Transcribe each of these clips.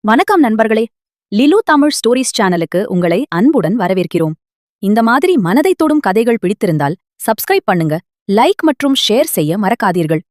வணக்கம் நண்பர்களே. லிலு தமிழ் ஸ்டோரிஸ் சேனலுக்கு உங்களை அன்புடன் வரவேற்கிறோம். இந்த மாதிரி மனதை தொடும் கதைகள் பிடித்திருந்தால் சப்ஸ்கிரைப் பண்ணுங்க, லைக் மற்றும் ஷேர் செய்ய மறக்காதீர்கள்.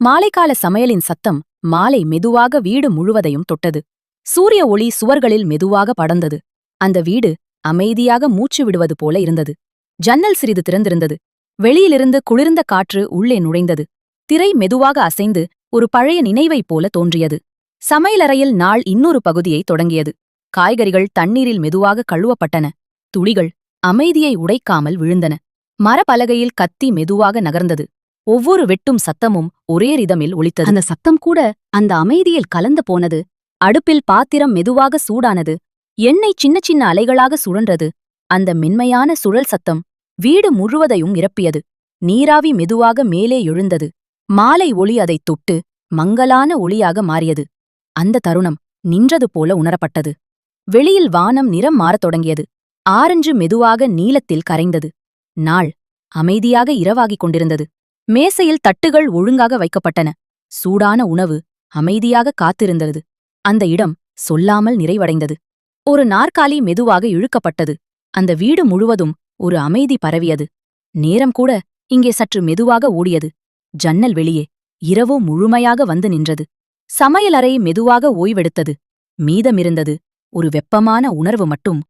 மாலைக்கால சமையலின் சத்தம் மாலை மெதுவாக வீடு முழுவதையும் தொட்டது. சூரிய ஒளி சுவர்களில் மெதுவாக படர்ந்தது. அந்த வீடு அமைதியாக மூச்சு விடுவது போல இருந்தது. ஜன்னல் சிறிது திறந்திருந்தது. வெளியிலிருந்து குளிர்ந்த காற்று உள்ளே நுழைந்தது. திரை மெதுவாக அசைந்து ஒரு பழைய நினைவைப் போல தோன்றியது. சமையலறையில் நாள் இன்னொரு பகுதியை தொடங்கியது. காய்கறிகள் தண்ணீரில் மெதுவாக கழுவப்பட்டன. துளிகள் அமைதியை உடைக்காமல் விழுந்தன. மரப்பலகையில் கத்தி மெதுவாக நகர்ந்தது. ஒவ்வொரு வெட்டும் சத்தமும் ஒரே ரிதமில் ஒலித்தது. அந்த சத்தம் கூட அந்த அமைதியில் கலந்து போனது. அடுப்பில் பாத்திரம் மெதுவாக சூடானது. எண்ணெய் சின்ன சின்ன அலைகளாக சுழன்றது. அந்த மென்மையான சுழல் சத்தம் வீடு முழுவதையும் நிரப்பியது. நீராவி மெதுவாக மேலே எழுந்தது. மாலை ஒளி அதைத் தொட்டு மங்கலான ஒளியாக மாறியது. அந்த தருணம் நின்றது போல உணரப்பட்டது. வெளியில் வானம் நிறம் மாறத் தொடங்கியது. ஆரஞ்சு மெதுவாக நீலத்தில் கரைந்தது. நாள் அமைதியாக இரவாகிக் கொண்டிருந்தது. மேசையில் தட்டுகள் ஒழுங்காக வைக்கப்பட்டன. சூடான உணவு அமைதியாக காத்திருந்தது. அந்த இடம் சொல்லாமல் நிறைவடைந்தது. ஒரு நாற்காலி மெதுவாக இழுக்கப்பட்டது. அந்த வீடு முழுவதும் ஒரு அமைதி பரவியது. நேரம் கூட இங்கே சற்று மெதுவாக ஓடியது. ஜன்னல் வெளியே இரவு முழுமையாக வந்து நின்றது. சமையலறை மெதுவாக ஓய்வெடுத்தது. மீதமிருந்தது ஒரு வெப்பமான உணர்வு மட்டும்.